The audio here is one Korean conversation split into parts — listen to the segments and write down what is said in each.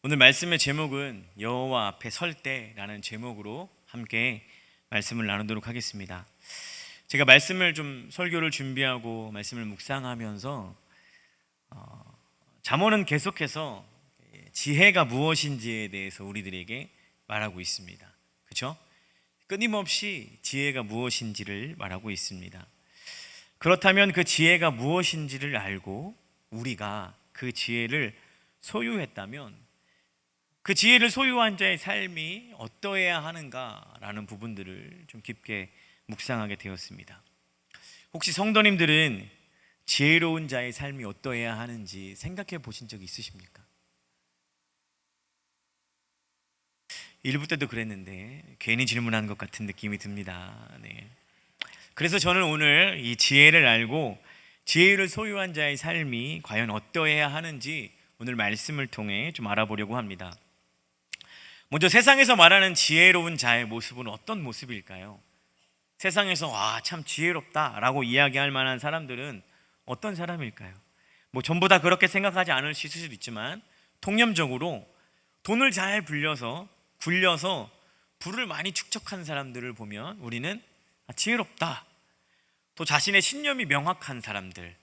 오늘 말씀의 제목은 여호와 앞에 설 때라는 제목으로 함께 말씀을 나누도록 하겠습니다. 제가 말씀을 설교를 준비하고 말씀을 묵상하면서 잠언은 계속해서 지혜가 무엇인지에 대해서 우리들에게 말하고 있습니다. 그렇죠? 끊임없이 지혜가 무엇인지를 말하고 있습니다. 그렇다면 그 지혜가 무엇인지를 알고 우리가 그 지혜를 소유했다면 그 지혜를 소유한 자의 삶이 어떠해야 하는가라는 부분들을 좀 깊게 묵상하게 되었습니다. 혹시 성도님들은 지혜로운 자의 삶이 어떠해야 하는지 생각해 보신 적 있으십니까? 1부 때도 그랬는데 괜히 질문한 것 같은 느낌이 듭니다. 네. 그래서 저는 오늘 이 지혜를 알고 지혜를 소유한 자의 삶이 과연 어떠해야 하는지 오늘 말씀을 통해 좀 알아보려고 합니다. 먼저 세상에서 말하는 지혜로운 자의 모습은 어떤 모습일까요? 세상에서 참 지혜롭다라고 이야기할 만한 사람들은 어떤 사람일까요? 전부 다 그렇게 생각하지 않으실 수도 있지만 통념적으로 돈을 잘 굴려서 부를 많이 축적한 사람들을 보면 우리는 지혜롭다. 또 자신의 신념이 명확한 사람들,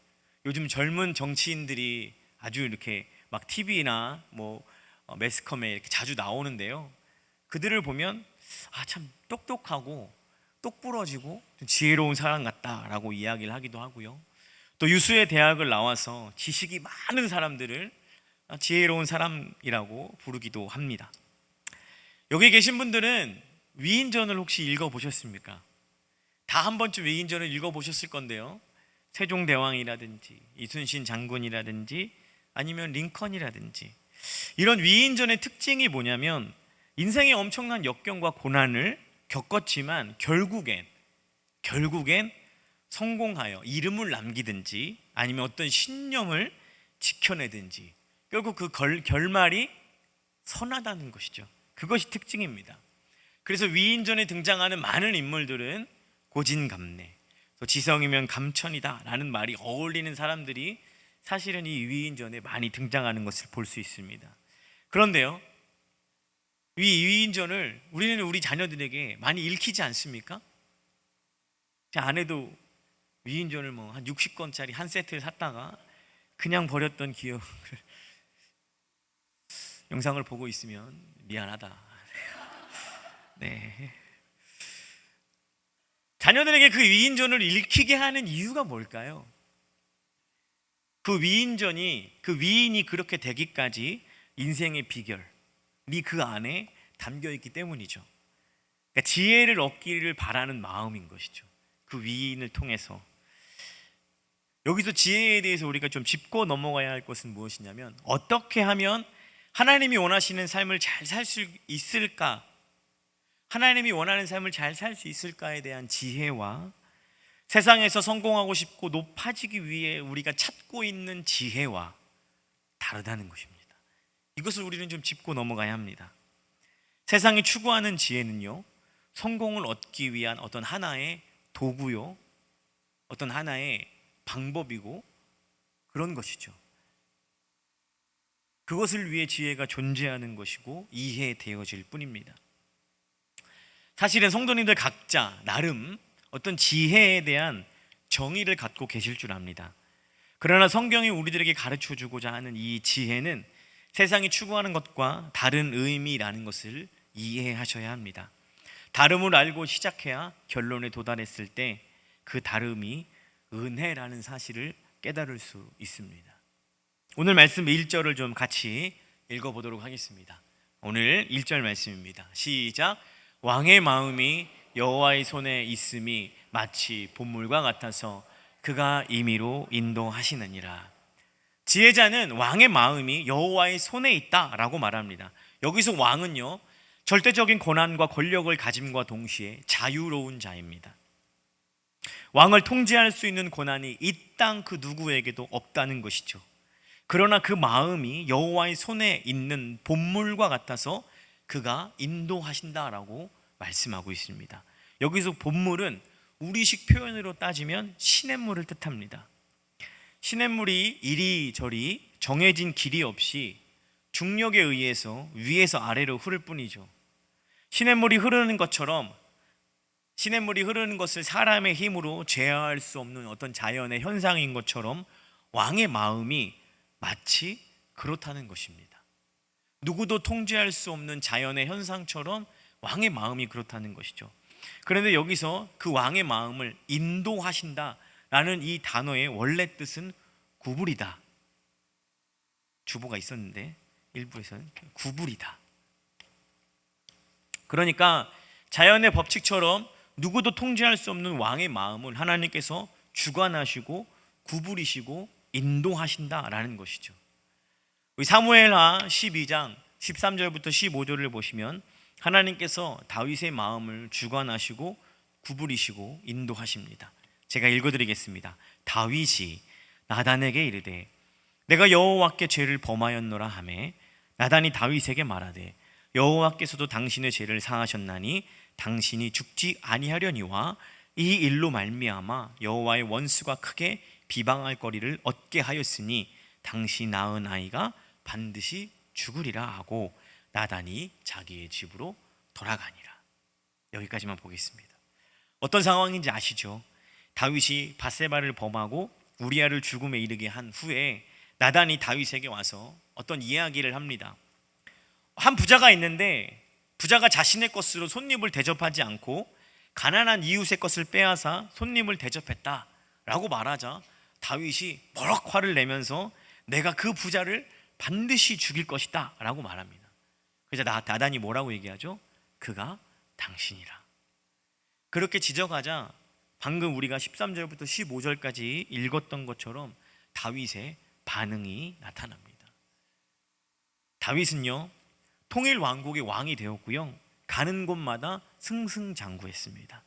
요즘 젊은 정치인들이 아주 이렇게 막 TV나 매스컴에 이렇게 자주 나오는데요. 그들을 보면 참 똑똑하고 똑부러지고 지혜로운 사람 같다라고 이야기를 하기도 하고요. 또 유수의 대학을 나와서 지식이 많은 사람들을 지혜로운 사람이라고 부르기도 합니다. 여기 계신 분들은 위인전을 혹시 읽어보셨습니까? 다 한 번쯤 위인전을 읽어보셨을 건데요. 세종대왕이라든지 이순신 장군이라든지 아니면 링컨이라든지 이런 위인전의 특징이 뭐냐면 인생의 엄청난 역경과 고난을 겪었지만 결국엔 성공하여 이름을 남기든지 아니면 어떤 신념을 지켜내든지 결국 그 결말이 선하다는 것이죠. 그것이 특징입니다. 그래서 위인전에 등장하는 많은 인물들은 고진감래, 또 지성이면 감천이다 라는 말이 어울리는 사람들이 사실은 이 위인전에 많이 등장하는 것을 볼 수 있습니다. 그런데요, 이 위인전을 우리는 우리 자녀들에게 많이 읽히지 않습니까? 제 아내도 위인전을 한 60권짜리 한 세트를 샀다가 그냥 버렸던 기억을 영상을 보고 있으면 미안하다. 네. 자녀들에게 그 위인전을 읽히게 하는 이유가 뭘까요? 그 위인이 그렇게 되기까지 인생의 비결이 그 안에 담겨 있기 때문이죠. 그러니까 지혜를 얻기를 바라는 마음인 것이죠. 그 위인을 통해서. 여기서 지혜에 대해서 우리가 좀 짚고 넘어가야 할 것은 무엇이냐면 어떻게 하면 하나님이 원하시는 삶을 잘 살 수 있을까? 하나님이 원하는 삶을 잘 살 수 있을까에 대한 지혜와 세상에서 성공하고 싶고 높아지기 위해 우리가 찾고 있는 지혜와 다르다는 것입니다. 이것을 우리는 좀 짚고 넘어가야 합니다. 세상이 추구하는 지혜는요, 성공을 얻기 위한 어떤 하나의 도구요, 어떤 하나의 방법이고 그런 것이죠. 그것을 위해 지혜가 존재하는 것이고 이해되어질 뿐입니다. 사실은 성도님들 각자 나름 어떤 지혜에 대한 정의를 갖고 계실 줄 압니다. 그러나 성경이 우리들에게 가르쳐주고자 하는 이 지혜는 세상이 추구하는 것과 다른 의미라는 것을 이해하셔야 합니다. 다름을 알고 시작해야 결론에 도달했을 때 그 다름이 은혜라는 사실을 깨달을 수 있습니다. 오늘 말씀 1절을 좀 같이 읽어보도록 하겠습니다. 오늘 1절 말씀입니다. 시작. 왕의 마음이 여호와의 손에 있음이 마치 봇물과 같아서 그가 임의로 인도하시느니라. 지혜자는 왕의 마음이 여호와의 손에 있다라고 말합니다. 여기서 왕은요, 절대적인 권한과 권력을 가짐과 동시에 자유로운 자입니다. 왕을 통제할 수 있는 권한이 이 땅 그 누구에게도 없다는 것이죠. 그러나 그 마음이 여호와의 손에 있는 봇물과 같아서 그가 인도하신다라고 말씀하고 있습니다. 여기서 봇물은 우리식 표현으로 따지면 시냇물을 뜻합니다. 시냇물이 이리저리 정해진 길이 없이 중력에 의해서 위에서 아래로 흐를 뿐이죠. 시냇물이 흐르는 것처럼, 시냇물이 흐르는 것을 사람의 힘으로 제어할 수 없는 어떤 자연의 현상인 것처럼 왕의 마음이 마치 그렇다는 것입니다. 누구도 통제할 수 없는 자연의 현상처럼 왕의 마음이 그렇다는 것이죠. 그런데 여기서 그 왕의 마음을 인도하신다라는 이 단어의 원래 뜻은 구불이다. 주보가 있었는데 일부에서는 구불이다. 그러니까 자연의 법칙처럼 누구도 통제할 수 없는 왕의 마음을 하나님께서 주관하시고 구부리시고 인도하신다라는 것이죠. 사무엘하 12장 13절부터 15절을 보시면 하나님께서 다윗의 마음을 주관하시고 구부리시고 인도하십니다. 제가 읽어드리겠습니다. 다윗이 나단에게 이르되 내가 여호와께 죄를 범하였노라 하매 나단이 다윗에게 말하되 여호와께서도 당신의 죄를 사하셨나니 당신이 죽지 아니하려니와 이 일로 말미암아 여호와의 원수가 크게 비방할 거리를 얻게 하였으니 당신 낳은 아이가 반드시 죽으리라 하고 나단이 자기의 집으로 돌아가니라. 여기까지만 보겠습니다. 어떤 상황인지 아시죠? 다윗이 밧세바를 범하고 우리아를 죽음에 이르게 한 후에 나단이 다윗에게 와서 어떤 이야기를 합니다. 한 부자가 있는데 부자가 자신의 것으로 손님을 대접하지 않고 가난한 이웃의 것을 빼앗아 손님을 대접했다라고 말하자 다윗이 버럭 화를 내면서 내가 그 부자를 반드시 죽일 것이다 라고 말합니다. 그래서 나단이 뭐라고 얘기하죠? 그가 당신이라. 그렇게 지적하자 방금 우리가 13절부터 15절까지 읽었던 것처럼 다윗의 반응이 나타납니다. 다윗은요 통일 왕국의 왕이 되었고요, 가는 곳마다 승승장구했습니다.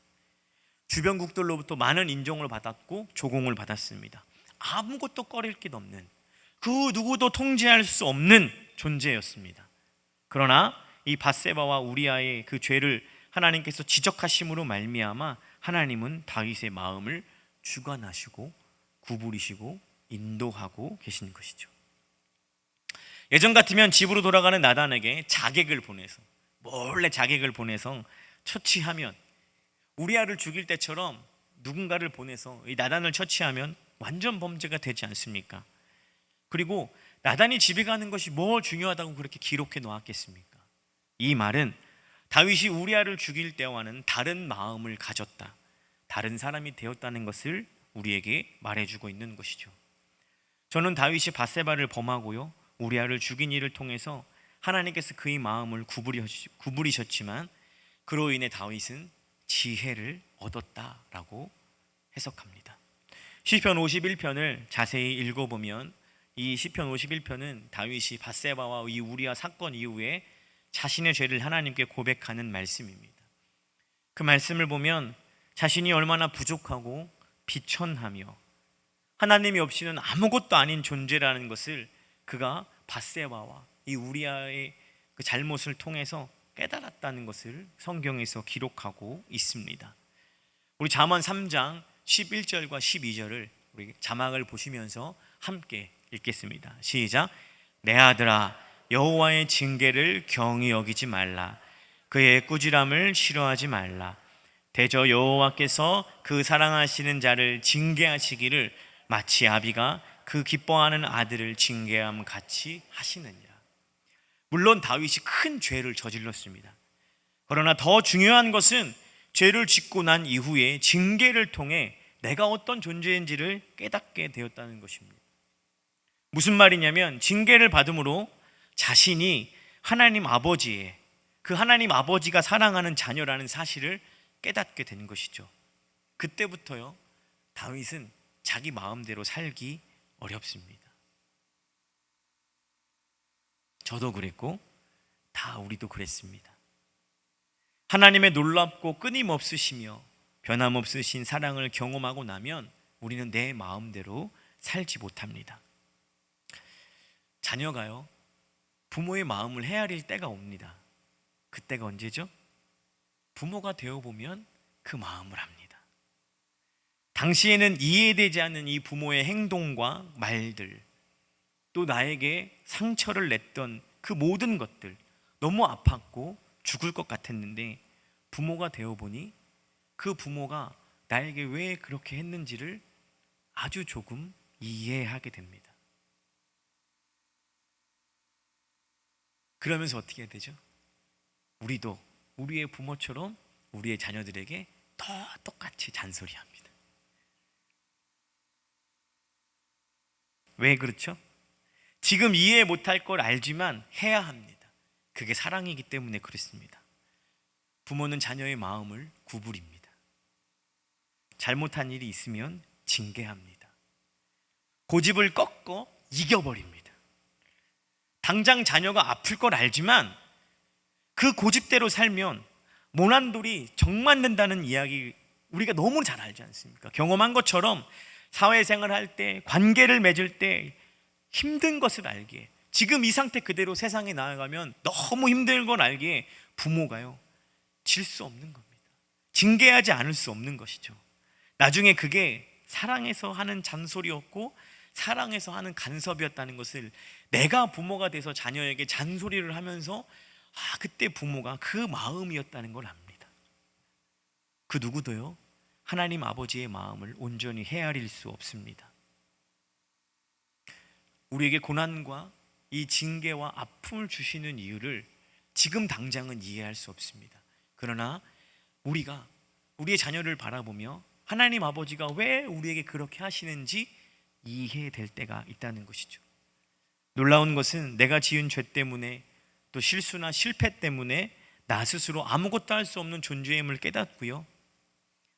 주변국들로부터 많은 인정을 받았고 조공을 받았습니다. 아무것도 꺼릴 게 없는, 그 누구도 통제할 수 없는 존재였습니다. 그러나 이 밧세바와 우리아의 그 죄를 하나님께서 지적하심으로 말미암아 하나님은 다윗의 마음을 주관하시고 구부리시고 인도하고 계신 것이죠. 예전 같으면 집으로 돌아가는 나단에게 자객을 보내서, 몰래 자객을 보내서 처치하면, 우리아를 죽일 때처럼 누군가를 보내서 이 나단을 처치하면 완전 범죄가 되지 않습니까? 그리고 나단이 집에 가는 것이 뭐 중요하다고 그렇게 기록해 놓았겠습니까? 이 말은 다윗이 우리아를 죽일 때와는 다른 마음을 가졌다, 다른 사람이 되었다는 것을 우리에게 말해주고 있는 것이죠. 저는 다윗이 밧세바를 범하고요 우리아를 죽인 일을 통해서 하나님께서 그의 마음을 구부리셨지만 그로 인해 다윗은 지혜를 얻었다라고 해석합니다. 시편 51편을 자세히 읽어보면 이 시편 51편은 다윗이 밧세바와 이 우리아 사건 이후에 자신의 죄를 하나님께 고백하는 말씀입니다. 그 말씀을 보면 자신이 얼마나 부족하고 비천하며 하나님이 없이는 아무것도 아닌 존재라는 것을 그가 밧세바와 이 우리아의 그 잘못을 통해서 깨달았다는 것을 성경에서 기록하고 있습니다. 우리 잠언 3장 11절과 12절을 우리 자막을 보시면서 함께 읽겠습니다. 시작. 내 아들아 여호와의 징계를 경히 여기지 말라. 그의 꾸지람을 싫어하지 말라. 대저 여호와께서 그 사랑하시는 자를 징계하시기를 마치 아비가 그 기뻐하는 아들을 징계함 같이 하시느니라. 물론 다윗이 큰 죄를 저질렀습니다. 그러나 더 중요한 것은 죄를 짓고 난 이후에 징계를 통해 내가 어떤 존재인지를 깨닫게 되었다는 것입니다. 무슨 말이냐면 징계를 받음으로 자신이 하나님 아버지의, 그 하나님 아버지가 사랑하는 자녀라는 사실을 깨닫게 되는 것이죠. 그때부터요 다윗은 자기 마음대로 살기 어렵습니다. 저도 그랬고 다 우리도 그랬습니다. 하나님의 놀랍고 끊임없으시며 변함없으신 사랑을 경험하고 나면 우리는 내 마음대로 살지 못합니다. 자녀가요 부모의 마음을 헤아릴 때가 옵니다. 그때가 언제죠? 부모가 되어보면 그 마음을 합니다. 당시에는 이해되지 않는 이 부모의 행동과 말들, 또 나에게 상처를 냈던 그 모든 것들 너무 아팠고 죽을 것 같았는데 부모가 되어 보니 그 부모가 나에게 왜 그렇게 했는지를 아주 조금 이해하게 됩니다. 그러면서 어떻게 해야 되죠? 우리도 우리의 부모처럼 우리의 자녀들에게 더 똑같이 잔소리합니다. 왜 그렇죠? 지금 이해 못할 걸 알지만 해야 합니다. 그게 사랑이기 때문에 그렇습니다. 부모는 자녀의 마음을 구부립니다. 잘못한 일이 있으면 징계합니다. 고집을 꺾어 이겨버립니다. 당장 자녀가 아플 걸 알지만 그 고집대로 살면 모난돌이 정 맞는다는 이야기 우리가 너무 잘 알지 않습니까? 경험한 것처럼 사회생활 할 때, 관계를 맺을 때 힘든 것을 알기에, 지금 이 상태 그대로 세상에 나아가면 너무 힘든 걸 알기에 부모가요 질 수 없는 겁니다. 징계하지 않을 수 없는 것이죠. 나중에 그게 사랑해서 하는 잔소리였고 사랑해서 하는 간섭이었다는 것을 내가 부모가 돼서 자녀에게 잔소리를 하면서 그때 부모가 그 마음이었다는 걸 압니다. 그 누구도요 하나님 아버지의 마음을 온전히 헤아릴 수 없습니다. 우리에게 고난과 이 징계와 아픔을 주시는 이유를 지금 당장은 이해할 수 없습니다. 그러나 우리가 우리의 자녀를 바라보며 하나님 아버지가 왜 우리에게 그렇게 하시는지 이해될 때가 있다는 것이죠. 놀라운 것은 내가 지은 죄 때문에 또 실수나 실패 때문에 나 스스로 아무것도 할 수 없는 존재임을 깨닫고요,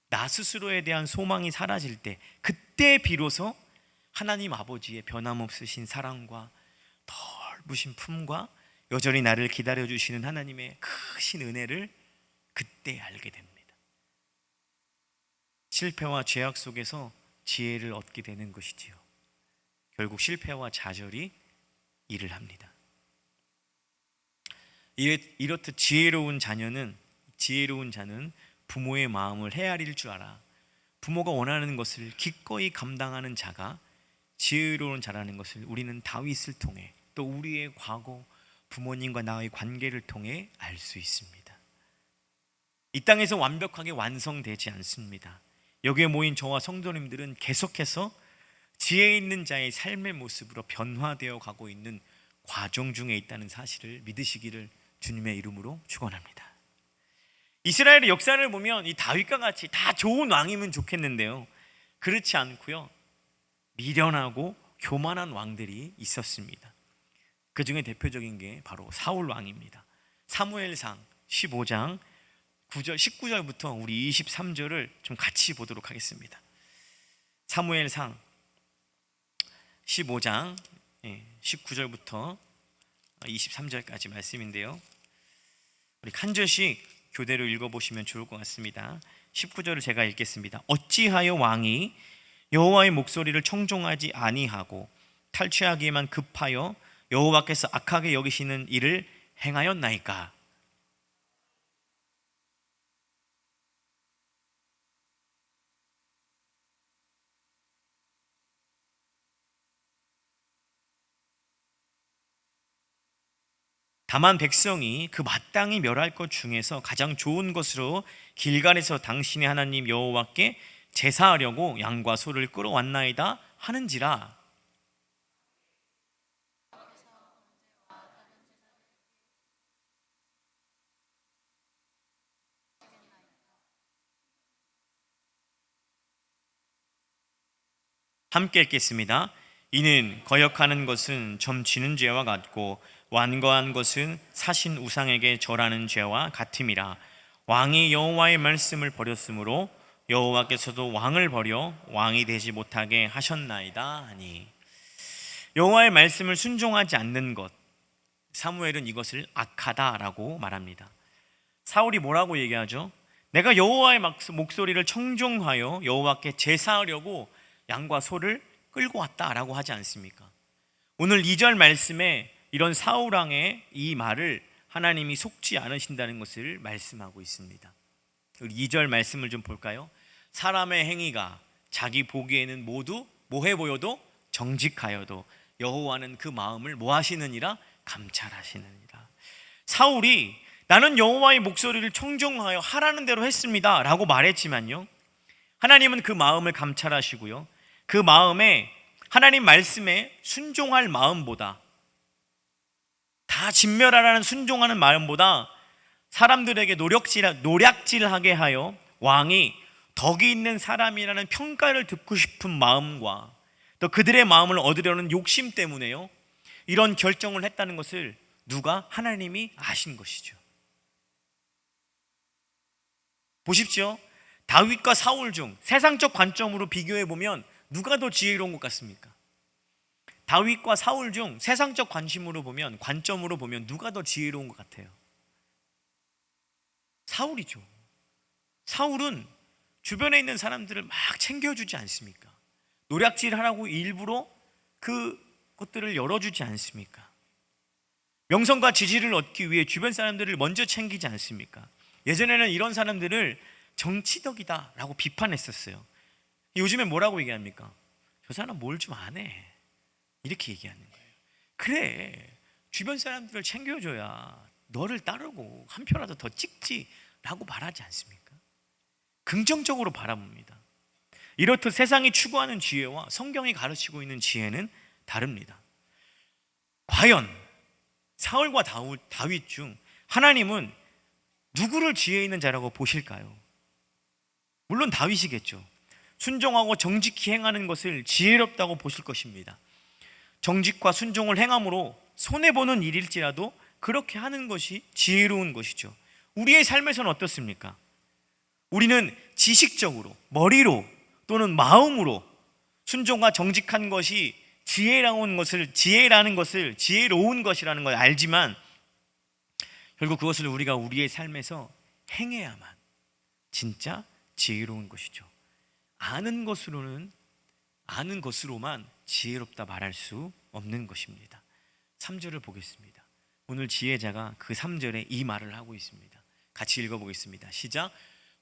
나 스스로에 대한 소망이 사라질 때 그때 비로소 하나님 아버지의 변함없으신 사랑과 넓으신 품과 여전히 나를 기다려주시는 하나님의 크신 은혜를 그때 알게 됩니다. 실패와 죄악 속에서 지혜를 얻게 되는 것이지요. 결국 실패와 좌절이 일을 합니다. 이렇듯 지혜로운 자는 부모의 마음을 헤아릴 줄 알아 부모가 원하는 것을 기꺼이 감당하는 자가 지혜로운 자라는 것을 우리는 다윗을 통해 또 우리의 과거 부모님과 나의 관계를 통해 알 수 있습니다. 이 땅에서 완벽하게 완성되지 않습니다. 여기에 모인 저와 성도님들은 계속해서 지혜 있는 자의 삶의 모습으로 변화되어 가고 있는 과정 중에 있다는 사실을 믿으시기를 주님의 이름으로 축원합니다. 이스라엘의 역사를 보면 이 다윗과 같이 다 좋은 왕이면 좋겠는데요, 그렇지 않고요, 미련하고 교만한 왕들이 있었습니다. 그 중에 대표적인 게 바로 사울 왕입니다. 사무엘상 15장 9절, 19절부터 우리 23절을 좀 같이 보도록 하겠습니다. 사무엘상 15장 19절부터 23절까지 말씀인데요, 우리 한 절씩 교대로 읽어보시면 좋을 것 같습니다. 19절을 제가 읽겠습니다. 어찌하여 왕이 여호와의 목소리를 청종하지 아니하고 탈취하기에만 급하여 여호와께서 악하게 여기시는 일을 행하였나이까? 다만 백성이 그 마땅히 멸할 것 중에서 가장 좋은 것으로 길갈에서 당신의 하나님 여호와께 제사하려고 양과 소를 끌어왔나이다 하는지라. 함께 읽겠습니다. 이는 거역하는 것은 점치는 죄와 같고 완거한 것은 사신 우상에게 절하는 죄와 같음이라. 왕이 여호와의 말씀을 버렸으므로 여호와께서도 왕을 버려 왕이 되지 못하게 하셨나이다 하니. 여호와의 말씀을 순종하지 않는 것, 사무엘은 이것을 악하다라고 말합니다. 사울이 뭐라고 얘기하죠? 내가 여호와의 목소리를 청종하여 여호와께 제사하려고 양과 소를 끌고 왔다라고 하지 않습니까? 오늘 2절 말씀에 이런 사울 왕의 이 말을 하나님이 속지 않으신다는 것을 말씀하고 있습니다. 2절 말씀을 좀 볼까요? 사람의 행위가 자기 보기에는 모두 뭐해 보여도 정직하여도 여호와는 그 마음을 뭐 하시느니라? 감찰하시느니라. 사울이 나는 여호와의 목소리를 청종하여 하라는 대로 했습니다 라고 말했지만요, 하나님은 그 마음을 감찰하시고요, 그 마음에 하나님 말씀에 순종할 마음보다, 다 진멸하라는 순종하는 마음보다 사람들에게 노략질하게 하여 왕이 덕이 있는 사람이라는 평가를 듣고 싶은 마음과 또 그들의 마음을 얻으려는 욕심 때문에요, 이런 결정을 했다는 것을 누가? 하나님이 아신 것이죠. 보십시오. 다윗과 사울 중 세상적 관점으로 비교해 보면 누가 더 지혜로운 것 같습니까? 다윗과 사울 중 세상적 관점으로 보면 누가 더 지혜로운 것 같아요? 사울이죠. 사울은 주변에 있는 사람들을 막 챙겨주지 않습니까? 노략질하라고 일부러 그것들을 열어주지 않습니까? 명성과 지지를 얻기 위해 주변 사람들을 먼저 챙기지 않습니까? 예전에는 이런 사람들을 정치덕이다 라고 비판했었어요. 요즘엔 뭐라고 얘기합니까? 저 사람 뭘 좀 안 해, 이렇게 얘기하는 거예요. 그래, 주변 사람들을 챙겨줘야 너를 따르고 한 표라도 더 찍지 라고 말하지 않습니까? 긍정적으로 바라봅니다. 이렇듯 세상이 추구하는 지혜와 성경이 가르치고 있는 지혜는 다릅니다. 과연 사울과 다윗 중 하나님은 누구를 지혜 있는 자라고 보실까요? 물론 다윗이겠죠. 순종하고 정직히 행하는 것을 지혜롭다고 보실 것입니다. 정직과 순종을 행함으로 손해보는 일일지라도 그렇게 하는 것이 지혜로운 것이죠. 우리의 삶에서는 어떻습니까? 우리는 지식적으로, 머리로 또는 마음으로 순종과 정직한 것이 지혜로운 것이라는 걸 알지만 결국 그것을 우리가 우리의 삶에서 행해야만 진짜 지혜로운 것이죠. 아는 것으로만 지혜롭다 말할 수 없는 것입니다. 3절을 보겠습니다. 오늘 지혜자가 그 3절에 이 말을 하고 있습니다. 같이 읽어보겠습니다. 시작.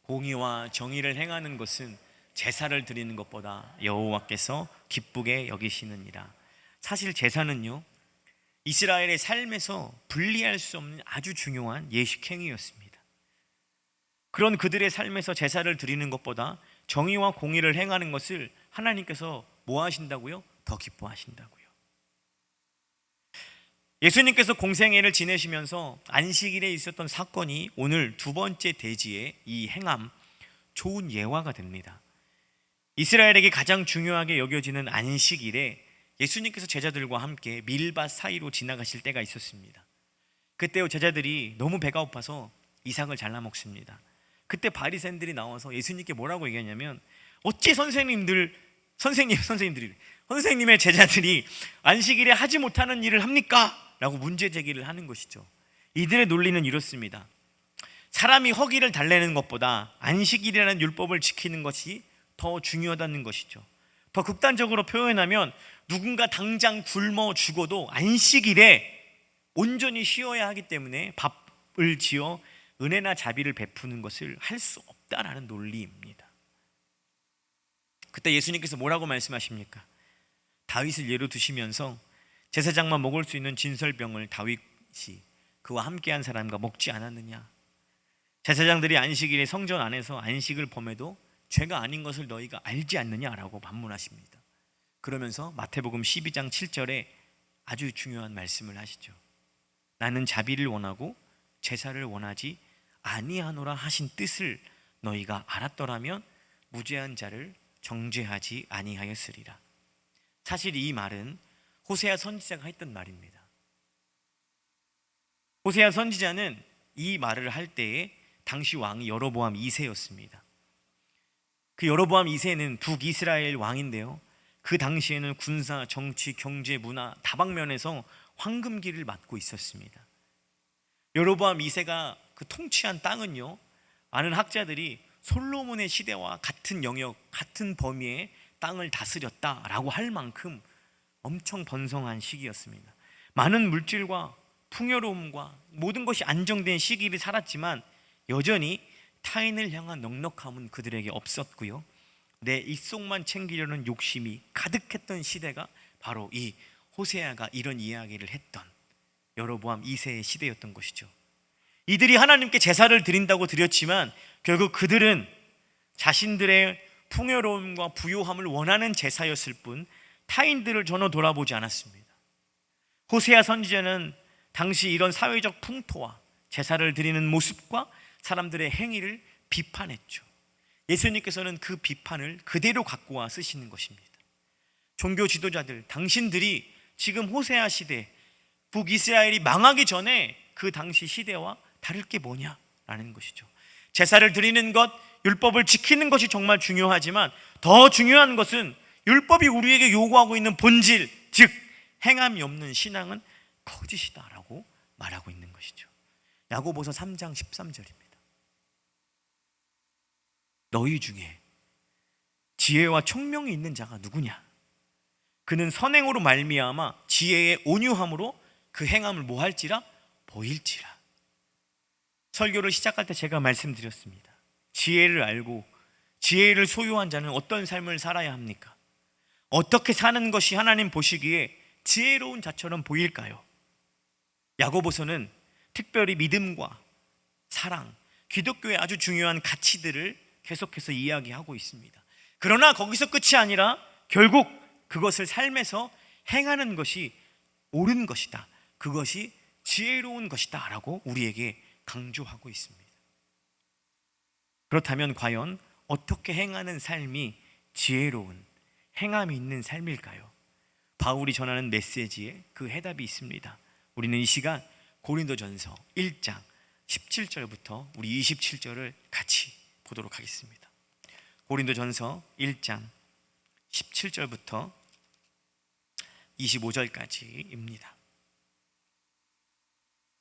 공의와 정의를 행하는 것은 제사를 드리는 것보다 여호와께서 기쁘게 여기시느니라. 사실 제사는요, 이스라엘의 삶에서 분리할 수 없는 아주 중요한 예식행위였습니다. 그런 그들의 삶에서 제사를 드리는 것보다 정의와 공의를 행하는 것을 하나님께서 뭐 하신다고요? 더 기뻐하신다고요. 예수님께서 공생애를 지내시면서 안식일에 있었던 사건이 오늘 두 번째 대지의 이 행함, 좋은 예화가 됩니다. 이스라엘에게 가장 중요하게 여겨지는 안식일에 예수님께서 제자들과 함께 밀밭 사이로 지나가실 때가 있었습니다. 그때 제자들이 너무 배가 고파서 이삭을 잘라 먹습니다. 그때 바리새인들이 나와서 예수님께 뭐라고 얘기하냐면, 어찌 선생님의 제자들이 안식일에 하지 못하는 일을 합니까? 라고 문제 제기를 하는 것이죠. 이들의 논리는 이렇습니다. 사람이 허기를 달래는 것보다 안식일이라는 율법을 지키는 것이 더 중요하다는 것이죠. 더 극단적으로 표현하면 누군가 당장 굶어 죽어도 안식일에 온전히 쉬어야 하기 때문에 밥을 지어 은혜나 자비를 베푸는 것을 할 수 없다라는 논리입니다. 그때 예수님께서 뭐라고 말씀하십니까? 다윗을 예로 드시면서 제사장만 먹을 수 있는 진설병을 다윗이 그와 함께한 사람과 먹지 않았느냐? 제사장들이 안식일에 성전 안에서 안식을 범해도 죄가 아닌 것을 너희가 알지 않느냐라고 반문하십니다. 그러면서 마태복음 12장 7절에 아주 중요한 말씀을 하시죠. 나는 자비를 원하고 제사를 원하지 아니하노라 하신 뜻을 너희가 알았더라면 무죄한 자를 정죄하지 아니하였으리라. 사실 이 말은 호세아 선지자가 했던 말입니다. 호세아 선지자는 이 말을 할 때에 당시 왕이 여로보암 2세였습니다. 그 여로보암 2세는 북이스라엘 왕인데요, 그 당시에는 군사, 정치, 경제, 문화 다방면에서 황금기를 맡고 있었습니다. 여로보암 2세가 그 통치한 땅은요, 많은 학자들이 솔로몬의 시대와 같은 영역, 같은 범위의 땅을 다스렸다라고 할 만큼 엄청 번성한 시기였습니다. 많은 물질과 풍요로움과 모든 것이 안정된 시기를 살았지만 여전히 타인을 향한 넉넉함은 그들에게 없었고요, 내 입속만 챙기려는 욕심이 가득했던 시대가 바로 이 호세아가 이런 이야기를 했던 여로보암 2세의 시대였던 것이죠. 이들이 하나님께 제사를 드린다고 드렸지만 결국 그들은 자신들의 풍요로움과 부요함을 원하는 제사였을 뿐 타인들을 전혀 돌아보지 않았습니다. 호세아 선지자는 당시 이런 사회적 풍토와 제사를 드리는 모습과 사람들의 행위를 비판했죠. 예수님께서는 그 비판을 그대로 갖고 와 쓰시는 것입니다. 종교 지도자들, 당신들이 지금 호세아 시대, 북이스라엘이 망하기 전에 그 당시 시대와 다를 게 뭐냐라는 것이죠. 제사를 드리는 것, 율법을 지키는 것이 정말 중요하지만 더 중요한 것은 율법이 우리에게 요구하고 있는 본질, 즉 행함이 없는 신앙은 거짓이다라고 말하고 있는 것이죠. 야고보서 3장 13절입니다. 너희 중에 지혜와 총명이 있는 자가 누구냐? 그는 선행으로 말미암아 지혜의 온유함으로 그 행함을 뭐할지라? 보일지라. 설교를 시작할 때 제가 말씀드렸습니다. 지혜를 알고 지혜를 소유한 자는 어떤 삶을 살아야 합니까? 어떻게 사는 것이 하나님 보시기에 지혜로운 자처럼 보일까요? 야고보서는 특별히 믿음과 사랑, 기독교의 아주 중요한 가치들을 계속해서 이야기하고 있습니다. 그러나 거기서 끝이 아니라 결국 그것을 삶에서 행하는 것이 옳은 것이다, 그것이 지혜로운 것이다 라고 우리에게 강조하고 있습니다. 그렇다면 과연 어떻게 행하는 삶이 지혜로운, 행함이 있는 삶일까요? 바울이 전하는 메시지에 그 해답이 있습니다. 우리는 이 시간 고린도전서 1장 17절부터 우리 27절을 같이 보도록 하겠습니다. 고린도전서 1장 17절부터 25절까지입니다.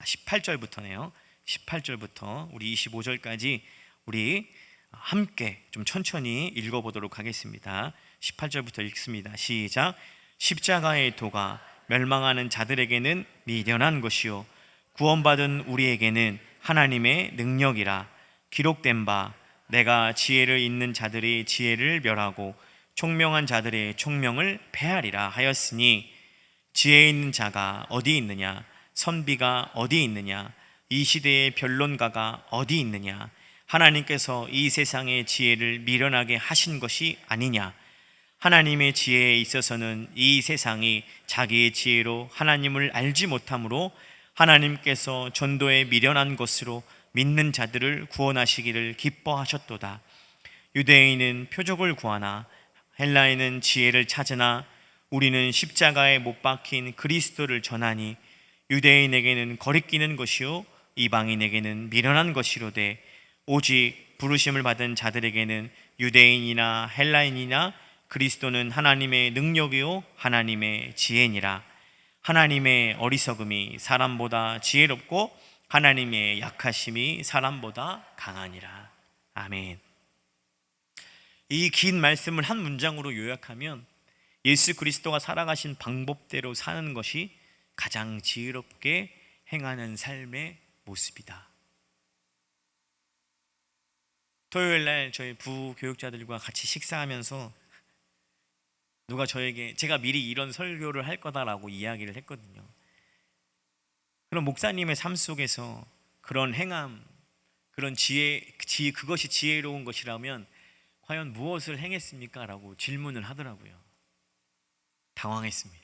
18절부터네요. 18절부터 우리 25절까지 우리 함께 좀 천천히 읽어보도록 하겠습니다. 18절부터 읽습니다. 시작. 십자가의 도가 멸망하는 자들에게는 미련한 것이요 구원받은 우리에게는 하나님의 능력이라. 기록된 바 내가 지혜를 잇는 자들의 지혜를 멸하고 총명한 자들의 총명을 패하리라 하였으니 지혜 있는 자가 어디 있느냐? 선비가 어디 있느냐? 이 시대의 변론가가 어디 있느냐? 하나님께서 이 세상의 지혜를 미련하게 하신 것이 아니냐? 하나님의 지혜에 있어서는 이 세상이 자기의 지혜로 하나님을 알지 못하므로 하나님께서 전도에 미련한 것으로 믿는 자들을 구원하시기를 기뻐하셨도다. 유대인은 표적을 구하나 헬라인은 지혜를 찾으나 우리는 십자가에 못 박힌 그리스도를 전하니 유대인에게는 거리끼는 것이요 이방인에게는 미련한 것이로되 오직 부르심을 받은 자들에게는 유대인이나 헬라인이나 그리스도는 하나님의 능력이요 하나님의 지혜니라. 하나님의 어리석음이 사람보다 지혜롭고 하나님의 약하심이 사람보다 강하니라. 아멘. 이 긴 말씀을 한 문장으로 요약하면 예수 그리스도가 살아가신 방법대로 사는 것이 가장 지혜롭게 행하는 삶의 모습이다. 토요일 날 저희 부교육자들과 같이 식사하면서 누가 저에게 제가 미리 이런 설교를 할 거다라고 이야기를 했거든요. 그럼 목사님의 삶 속에서 그런 행함, 그런 지혜, 그것이 지혜로운 것이라면 과연 무엇을 행했습니까? 라고 질문을 하더라고요. 당황했습니다.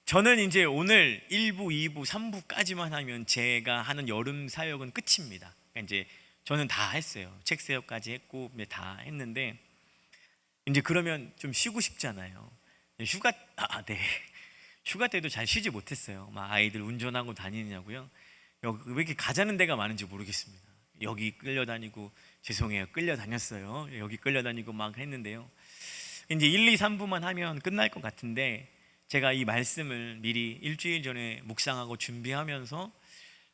저는 이제 오늘 1부, 2부, 3부까지만 하면 제가 하는 여름 사역은 끝입니다. 그러니까 이제 저는 다 했어요. 책 사역까지 했고 다 했는데 이제 그러면 좀 쉬고 싶잖아요. 휴가 때도 잘 쉬지 못했어요. 막 아이들 운전하고 다니느냐고요. 왜 이렇게 가자는 데가 많은지 모르겠습니다. 여기 끌려다니고 죄송해요. 끌려다녔어요. 여기 끌려다니고 막 했는데요. 이제 1, 2, 3부만 하면 끝날 것 같은데 제가 이 말씀을 미리 일주일 전에 묵상하고 준비하면서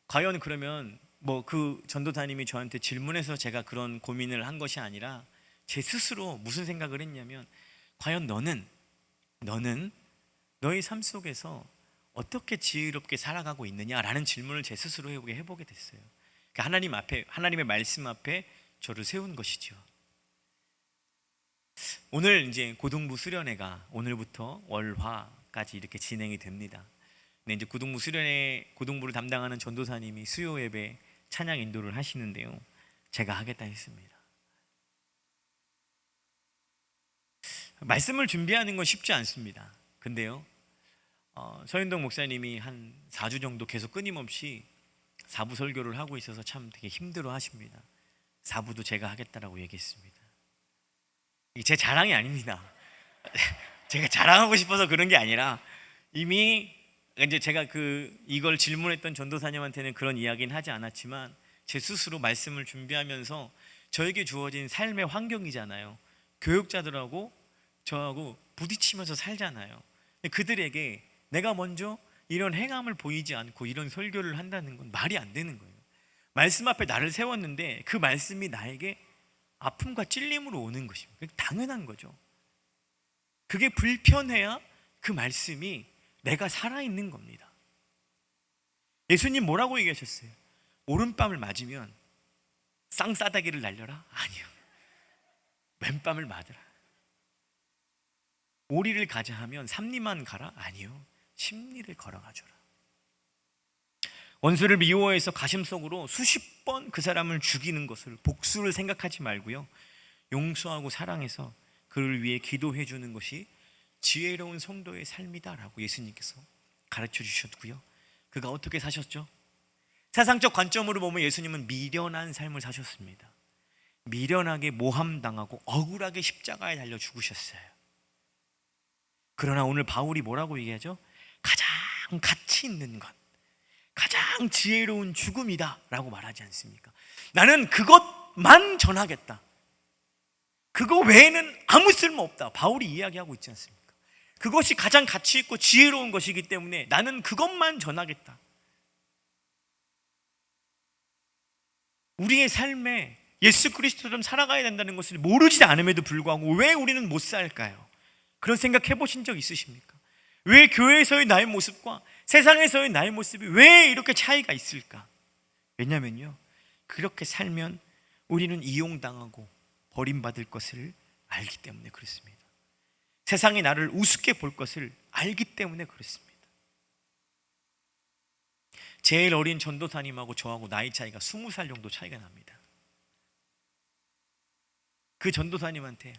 과연 그러면 뭐 그 전도사님이 저한테 질문해서 제가 그런 고민을 한 것이 아니라 제 스스로 무슨 생각을 했냐면 과연 너는 너의 삶 속에서 어떻게 지혜롭게 살아가고 있느냐라는 질문을 제 스스로 해보게 됐어요. 그러니까 하나님 앞에, 하나님의 말씀 앞에 저를 세운 것이죠. 오늘 이제 고등부 수련회가 오늘부터 월, 화, 예배까지 이렇게 진행이 됩니다. 근데 이제 고등부를 담당하는 전도사님이 수요 예배 찬양 인도를 하시는데요. 제가 하겠다 했습니다. 말씀을 준비하는 건 쉽지 않습니다. 근데요, 서윤동 목사님이 한 4주 정도 계속 끊임없이 4부 설교를 하고 있어서 참 되게 힘들어 하십니다. 4부도 제가 하겠다라고 얘기했습니다. 이게 제 자랑이 아닙니다. 제가 자랑하고 싶어서 그런 게 아니라 이미 이제 제가 이걸 질문했던 전도사님한테는 그런 이야기는 하지 않았지만 제 스스로 말씀을 준비하면서 저에게 주어진 삶의 환경이잖아요. 교육자들하고 저하고 부딪히면서 살잖아요. 근데 그들에게 내가 먼저 이런 행함을 보이지 않고 이런 설교를 한다는 건 말이 안 되는 거예요. 말씀 앞에 나를 세웠는데 그 말씀이 나에게 아픔과 찔림으로 오는 것입니다. 당연한 거죠. 그게 불편해야 그 말씀이 내가 살아있는 겁니다. 예수님 뭐라고 얘기하셨어요? 오른뺨을 맞으면 쌍싸다기를 날려라? 아니요. 왼뺨을 맞으라. 오리를 가자 하면 삼리만 가라? 아니요. 십리를 걸어가줘라. 원수를 미워해서 가심속으로 수십 번 그 사람을 죽이는 것을 복수를 생각하지 말고요, 용서하고 사랑해서 그를 위해 기도해 주는 것이 지혜로운 성도의 삶이다라고 예수님께서 가르쳐 주셨고요. 그가 어떻게 사셨죠? 세상적 관점으로 보면 예수님은 미련한 삶을 사셨습니다. 미련하게 모함당하고 억울하게 십자가에 달려 죽으셨어요. 그러나 오늘 바울이 뭐라고 얘기하죠? 가장 가치 있는 것, 가장 지혜로운 죽음이다 라고 말하지 않습니까? 나는 그것만 전하겠다, 그거 외에는 아무 쓸모없다, 바울이 이야기하고 있지 않습니까? 그것이 가장 가치 있고 지혜로운 것이기 때문에 나는 그것만 전하겠다. 우리의 삶에 예수 그리스도처럼 살아가야 된다는 것을 모르지 않음에도 불구하고 왜 우리는 못 살까요? 그런 생각 해보신 적 있으십니까? 왜 교회에서의 나의 모습과 세상에서의 나의 모습이 왜 이렇게 차이가 있을까? 왜냐면요, 그렇게 살면 우리는 이용당하고 버림받을 것을 알기 때문에 그렇습니다. 세상이 나를 우습게 볼 것을 알기 때문에 그렇습니다. 제일 어린 전도사님하고 저하고 나이 차이가 20살 정도 차이가 납니다. 그 전도사님한테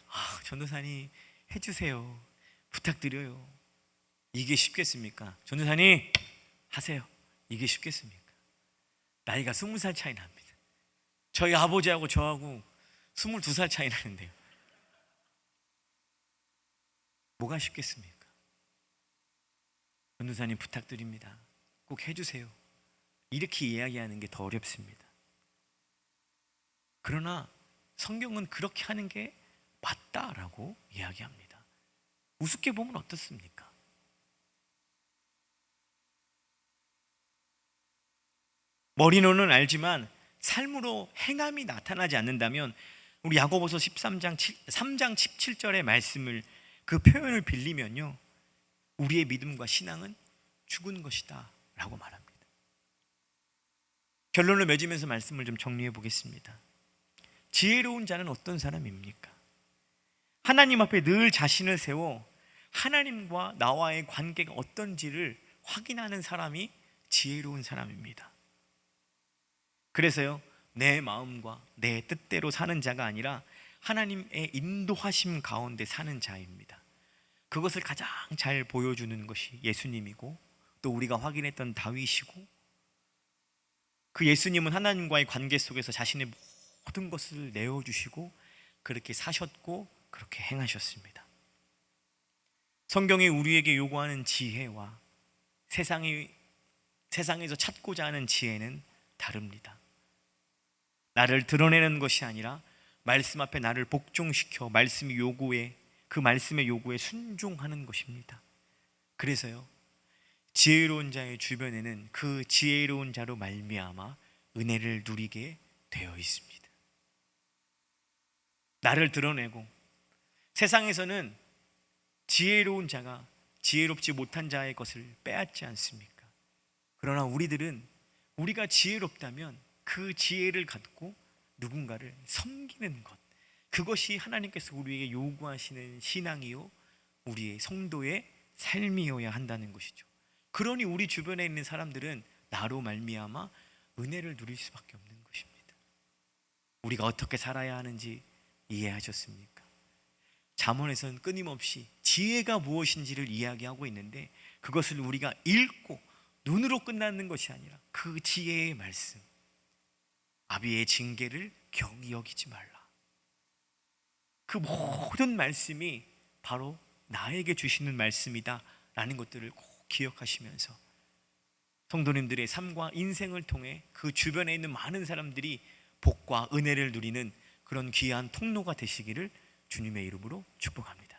전도사님 해주세요, 부탁드려요, 이게 쉽겠습니까? 전도사님 하세요, 이게 쉽겠습니까? 나이가 20살 차이 납니다. 저희 아버지하고 저하고 22살 차이 나는데요, 뭐가 쉽겠습니까? 전도사님 부탁드립니다, 꼭 해주세요, 이렇게 이야기하는 게 더 어렵습니다. 그러나 성경은 그렇게 하는 게 맞다라고 이야기합니다. 우습게 보면 어떻습니까? 머리로는 알지만 삶으로 행함이 나타나지 않는다면 우리 야고보서 3장 17절의 말씀을, 그 표현을 빌리면요, 우리의 믿음과 신앙은 죽은 것이다 라고 말합니다. 결론을 맺으면서 말씀을 좀 정리해 보겠습니다. 지혜로운 자는 어떤 사람입니까? 하나님 앞에 늘 자신을 세워 하나님과 나와의 관계가 어떤지를 확인하는 사람이 지혜로운 사람입니다. 그래서요, 내 마음과 내 뜻대로 사는 자가 아니라 하나님의 인도하심 가운데 사는 자입니다. 그것을 가장 잘 보여주는 것이 예수님이고, 또 우리가 확인했던 다윗이고, 그 예수님은 하나님과의 관계 속에서 자신의 모든 것을 내어주시고 그렇게 사셨고 그렇게 행하셨습니다. 성경이 우리에게 요구하는 지혜와 세상에서 찾고자 하는 지혜는 다릅니다. 나를 드러내는 것이 아니라 말씀 앞에 나를 복종시켜 그 말씀의 요구에 순종하는 것입니다. 그래서요, 지혜로운 자의 주변에는 그 지혜로운 자로 말미암아 은혜를 누리게 되어 있습니다. 나를 드러내고, 세상에서는 지혜로운 자가 지혜롭지 못한 자의 것을 빼앗지 않습니까? 그러나 우리가 지혜롭다면 그 지혜를 갖고 누군가를 섬기는 것, 그것이 하나님께서 우리에게 요구하시는 신앙이요, 우리의 성도의 삶이어야 한다는 것이죠. 그러니 우리 주변에 있는 사람들은 나로 말미암아 은혜를 누릴 수밖에 없는 것입니다. 우리가 어떻게 살아야 하는지 이해하셨습니까? 잠언에서는 끊임없이 지혜가 무엇인지를 이야기하고 있는데, 그것을 우리가 읽고 눈으로 끝나는 것이 아니라 그 지혜의 말씀, 아비의 징계를 경히 여기지 말라. 그 모든 말씀이 바로 나에게 주시는 말씀이다 라는 것들을 꼭 기억하시면서 성도님들의 삶과 인생을 통해 그 주변에 있는 많은 사람들이 복과 은혜를 누리는 그런 귀한 통로가 되시기를 주님의 이름으로 축복합니다.